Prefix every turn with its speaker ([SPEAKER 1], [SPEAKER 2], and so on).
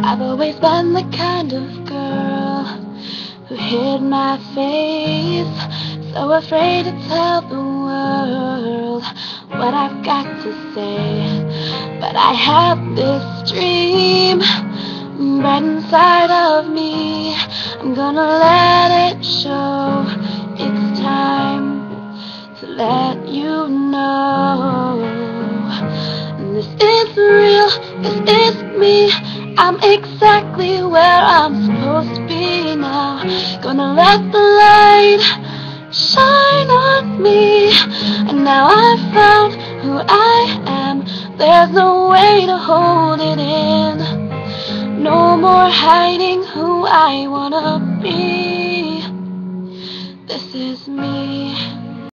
[SPEAKER 1] I've always been the kind of girl who hid my face, so afraid to tell the world what I've got to say. But I have this dream right inside of me. I'm gonna let it show. It's time to let you know. This is real, this is me. I'm exactly where I'm supposed to be now. Gonna let the light shine on me. And now I've found who I am. There's no way to hold it in. No more hiding who I wanna be. This is me.